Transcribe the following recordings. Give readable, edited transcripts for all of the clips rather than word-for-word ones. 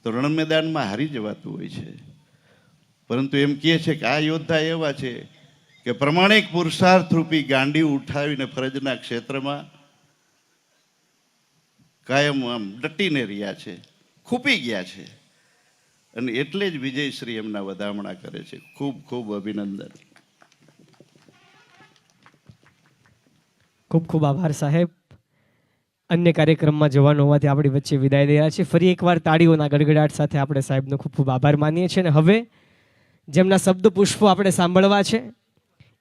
તો રણ મેદાનમાં હારી જવાતું હોય છે, પરંતુ એમ કહે છે કે આ યોદ્ધા એવા છે કે પ્રમાણિક પુરુષાર્થ રૂપી ગાંડી ઉઠાવીને ફરજના ક્ષેત્રમાં કાયમ આમ ડટીને રહ્યા છે, ખૂપી ગયા છે, અને એટલે જ વિજયશ્રી એમના વધામણા કરે છે. ખૂબ ખૂબ અભિનંદન. ખૂબ ખૂબ આભાર સાહેબ. અન્ય કાર્યક્રમમાં જવાનું હોવાથી આપણી વચ્ચે વિદાય દઈ રહ્યા છીએ. ફરી એકવાર તાળીઓના ગડગડાટ સાથે આપણે સાહેબનો ખૂબ ખૂબ આભાર માનીએ છીએ. અને હવે જેમના શબ્દ પુષ્પો આપણે સાંભળવા છે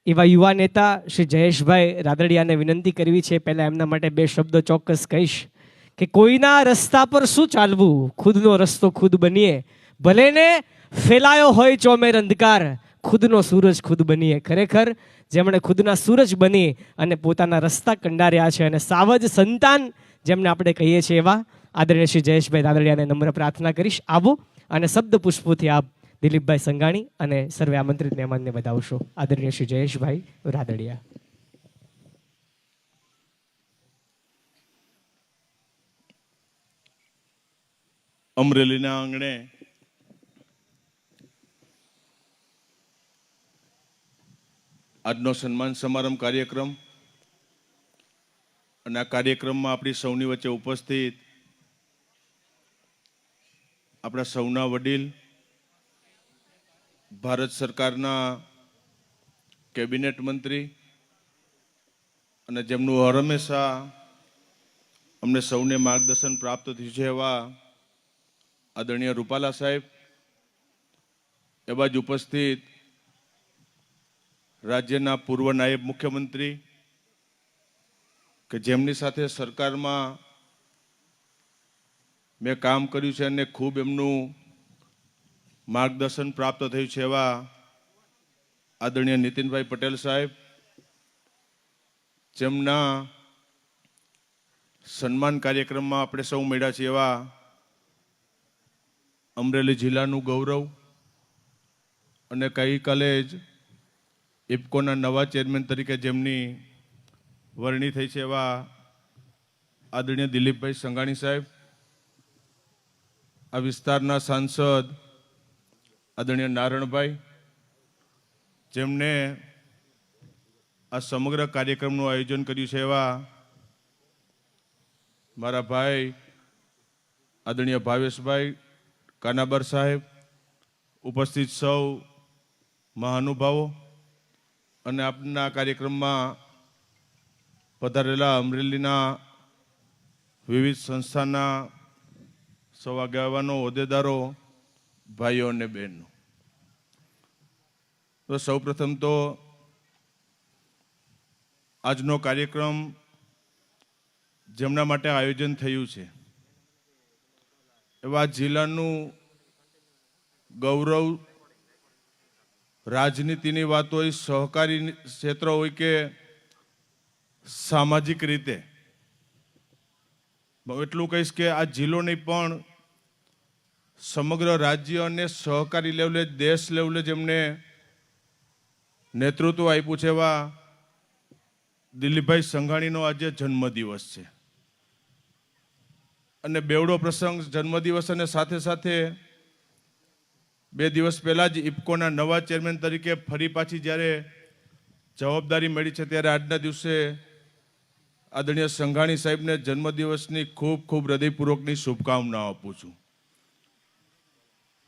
એવા યુવા નેતા શ્રી જયેશભાઈ રાદડિયાને વિનંતી કરવી છે. પહેલાં એમના માટે બે શબ્દો ચોક્કસ કહીશ કે કોઈના રસ્તા પર શું ચાલવું, ખુદનો રસ્તો ખુદ બનીએ, ભલે ને ફેલાયો હોય ચોમેર અંધકાર, ખુદનો સૂરજ ખુદ બનીએ. ખરેખર જેમણે ખુદના સૂરજ બની અને પોતાના રસ્તા કંડાર્યા છે અને સાવજ સંતાન જેમને આપણે કહીએ છીએ એવા આદરણીય શ્રી જયેશભાઈ રાદડિયાને નમ્ર પ્રાર્થના કરીશ, આવો અને શબ્દ પુષ્પોથી આપ દિલીપભાઈ સંઘાણી અને સર્વે આમંત્રિત મહેમાનને બતાવશો. આદરણીય શ્રી જયેશભાઈ રાદડિયા. અમરેલીના આંગણે આજનો સન્માન સમારંભ કાર્યક્રમ અને આ કાર્યક્રમમાં આપણી સૌની વચ્ચે ઉપસ્થિત આપણા સૌના વડીલ, ભારત સરકારના કેબિનેટ મંત્રી અને જેમનું હંમેશા અમને સૌને માર્ગદર્શન પ્રાપ્ત થયું છે એવા આદરણીય રૂપાલા સાહેબ, એવા જ ઉપસ્થિત રાજ્યના પૂર્વ નાયબ મુખ્યમંત્રી કે જેમની સાથે સરકારમાં મેં કામ કર્યું છે અને ખૂબ એમનું માર્ગદર્શન પ્રાપ્ત થયું છે એવા આદરણીય નીતિનભાઈ પટેલ સાહેબ, જેમના સન્માન કાર્યક્રમમાં આપણે સૌ મળ્યા છીએ એવા અમરેલી જિલ્લાનું ગૌરવ અને ગઈકાલે જ ઇફકોના નવા ચેરમેન તરીકે જેમની વરણી થઈ છે એવા આદરણીય દિલીપભાઈ સંઘાણી સાહેબ, આ વિસ્તારના સાંસદ આદરણીય નારણભાઈ, જેમને આ સમગ્ર કાર્યક્રમનું આયોજન કર્યું છે એવા મારા ભાઈ આદરણીય ભાવેશભાઈ કાનાબર સાહેબ, ઉપસ્થિત સૌ મહાનુભાવો અને આપના કાર્યક્રમમાં પધારેલા અમરેલીના વિવિધ સંસ્થાના સૌ આગેવાનો, હોદ્દેદારો, ભાઈઓ અને બહેનો. તો સૌપ્રથમ તો આજનો કાર્યક્રમ જેમના માટે આયોજન થયું છે એવા જિલ્લાનું ગૌરવ, રાજનીતિની વાત હોય, સહકારી ક્ષેત્ર હોય કે સામાજિક રીતે, એટલું કહીશ કે આ જિલ્લો નહીં પણ સમગ્ર રાજ્ય અને સહકારી લેવલે, દેશ લેવલે જેમને નેતૃત્વ આપ્યું છે એવા દિલીપભાઈ સંઘાણીનો આજે જન્મદિવસ છે. અને બેવડો પ્રસંગ જન્મદિવસ, અને સાથે સાથે 2 દિવસ પહેલાં જ ઇફકોના નવા ચેરમેન તરીકે ફરી પાછી જ્યારે જવાબદારી મળી છે ત્યારે આજના દિવસે આદરણીય સંઘાણી સાહેબને જન્મદિવસની ખૂબ ખૂબ હૃદયપૂર્વકની શુભકામનાઓ આપું છું.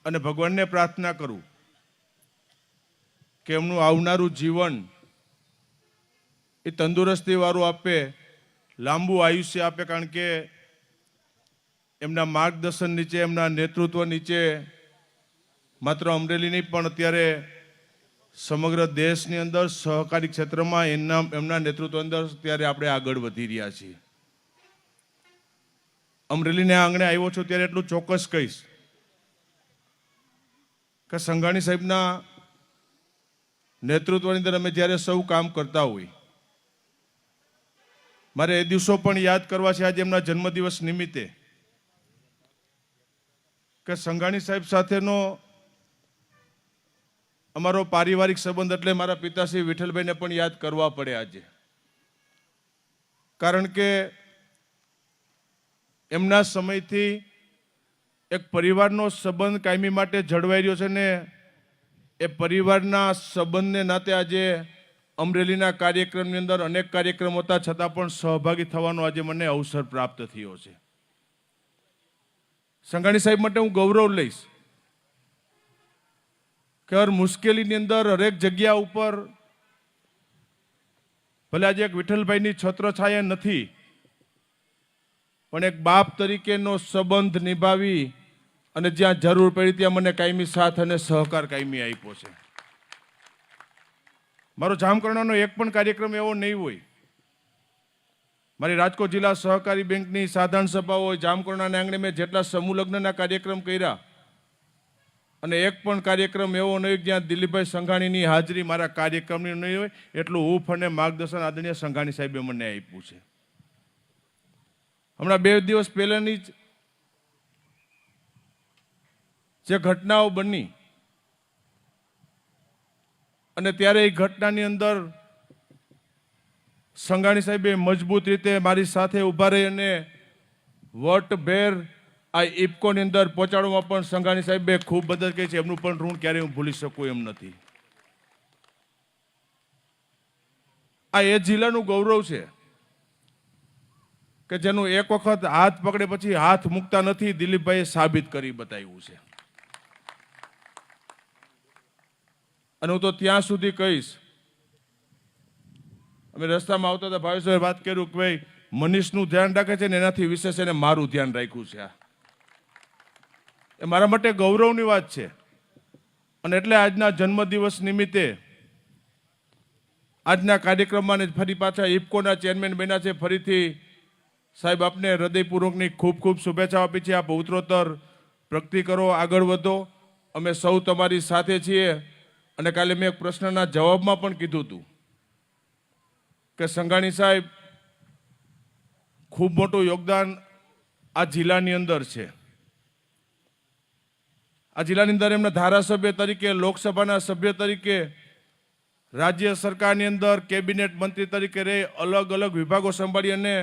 અને ભગવાનને પ્રાર્થના કરું કે એમનું આવનારું જીવન એ તંદુરસ્તીવાળું આપે, લાંબુ આયુષ્ય આપે, કારણ કે એમના માર્ગદર્શન નીચે, એમના નેતૃત્વ નીચે માત્ર અમરેલી નહીં પણ અત્યારે સમગ્ર દેશની અંદર સહકારી ક્ષેત્રમાં એમના નેતૃત્વ અંદર ત્યારે આપણે આગળ વધી રહ્યા છીએ. અમરેલીને આંગણે આવ્યો છું ત્યારે એટલું ચોક્કસ કહીશ કે સંઘાણી સાહેબના નેતૃત્વની અંદર અમે જ્યારે સૌ કામ કરતા હોય, મારે એ દિવસો પણ યાદ કરવા છે આજે એમના જન્મદિવસ નિમિત્તે, કે સંઘાણી સાહેબ સાથેનો અમારો પારિવારિક સંબંધ એટલે મારા પિતાશ્રી વિઠ્ઠલભાઈને પણ યાદ કરવા પડે આજે, કારણ કે એમના સમયથી એક પરિવારનો સંબંધ કાયમી માટે જળવાઈ રહ્યો છે ને એ પરિવારના સંબંધને નાતે આજે અમરેલીના કાર્યક્રમની અંદર અનેક કાર્યક્રમ હતા છતાં પણ સહભાગી થવાનો આજે મને અવસર પ્રાપ્ત થયો છે. સંઘાણી સાહેબ માટે હું ગૌરવ લઈશ કે હર મુશ્કેલીની અંદર હરેક જગ્યા ઉપર ભલે આજે એક વિઠ્ઠલભાઈની છત્રછાયા નથી પણ એક બાપ તરીકેનો સંબંધ નિભાવી અને જ્યાં જરૂર પડી ત્યાં મને કાયમી સાથ અને સહકાર કાયમી આપ્યો છે. મારો જામકરણાનો એક પણ કાર્યક્રમ એવો નહીં હોય. મારી રાજકોટ જિલ્લા સહકારી બેંકની સાધારણ સભા હોય, જામકરણાના આંગણે મેં જેટલા સમૂહ લગ્નના કાર્યક્રમ કર્યા અને એક પણ કાર્યક્રમ એવો નહીં જ્યાં દિલીપભાઈ સંઘાણીની હાજરી મારા કાર્યક્રમની નહીં હોય. એટલું હૂફ અને માર્ગદર્શન આદરણીય સંઘાણી સાહેબે મને આપ્યું છે. હમણાં 2 દિવસ પહેલાની જે ઘટનાઓ બની અને ત્યારે એ ઘટનાની અંદર સંઘાણી સાહેબે મજબૂત રીતે મારી સાથે ઊભા રહી અને વટભેર આ ઇફકોની અંદર પહોંચાડવામાં પણ સંઘાણી સાહેબે ખૂબ મદદ કરી છે. એમનું પણ ઋણ ક્યારેય હું ભૂલી શકું એમ નથી. આ એ જિલ્લાનું ગૌરવ છે કે જેનું એક વખત હાથ પકડે પછી હાથ મૂકતા નથી. દિલીપભાઈએ સાબિત કરી બતાવ્યું છે. અને હું તો ત્યાં સુધી કહીશ, અમે રસ્તામાં આવતા હતા ભાવેશભાઈ વાત કર્યું કે ભાઈ મનીષનું ધ્યાન રાખે છે ને એનાથી વિશેષ એને મારું ધ્યાન રાખ્યું છે. એ મારા માટે ગૌરવની વાત છે. અને એટલે આજના જન્મદિવસ નિમિત્તે આજના કાર્યક્રમમાં ફરી પાછા ઇફકોના ચેરમેન બન્યા છે. ફરીથી સાહેબ આપને હૃદયપૂર્વકની ખૂબ ખૂબ શુભેચ્છાઓ આપી છે. આપ ઉત્તરોત્તર પ્રગતિ કરો, આગળ વધો. અમે સૌ તમારી સાથે છીએ. અને કાલે મેં એક પ્રશ્નના જવાબમાં પણ કીધું હતું કે સંઘાણી સાહેબ ખૂબ મોટું યોગદાન આ જિલ્લાની અંદર છે. આ જિલ્લાની અંદર એમના ધારાસભ્ય તરીકે, લોકસભાના સભ્ય તરીકે, રાજ્ય સરકારની અંદર કેબિનેટ મંત્રી તરીકે રહી અલગ અલગ વિભાગો સંભાળી અને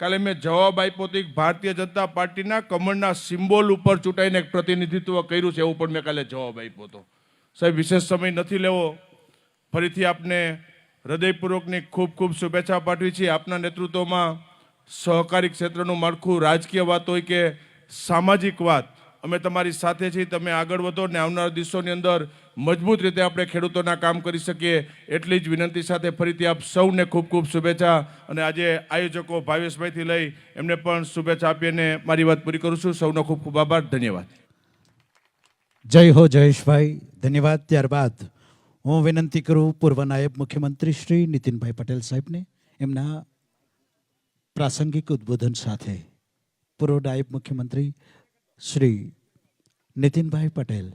કાલે મેં જવાબ આપ્યો હતો કે ભારતીય જનતા પાર્ટીના કમળના સિમ્બોલ ઉપર ચૂંટાઈને એક પ્રતિનિધિત્વ કર્યું છે. એવું પણ મેં કાલે જવાબ આપ્યો હતો. સાહેબ વિશેષ સમય નથી લેવો. ફરીથી આપને હૃદયપૂર્વકની ખૂબ ખૂબ શુભેચ્છા પાઠવી છે. આપના નેતૃત્વમાં સહકારી ક્ષેત્રનું માળખું, રાજકીય વાત હોય કે સામાજિક વાત, અમે તમારી સાથે છીએ. તમે આગળ વધો ને આવનારા દિવસોની અંદર મજબૂત રીતે આપણે ખેડૂતોના કામ કરી શકીએ એટલી જ વિનંતી સાથે ફરીથી આપ સૌને ખૂબ ખૂબ શુભેચ્છા. અને આજે આયોજકો ભાવેશભાઈથી લઈ એમને પણ શુભેચ્છા આપી અને મારી વાત પૂરી કરું છું. સૌનો ખૂબ ખૂબ આભાર. ધન્યવાદ. જય હો જયેશભાઈ, ધન્યવાદ. ત્યારબાદ હું વિનંતી કરું પૂર્વ નાયબ મુખ્યમંત્રી શ્રી નીતિનભાઈ પટેલ સાહેબને એમના પ્રાસંગિક ઉદ્બોધન સાથે. પૂર્વ નાયબ મુખ્યમંત્રી શ્રી નીતિનભાઈ પટેલ.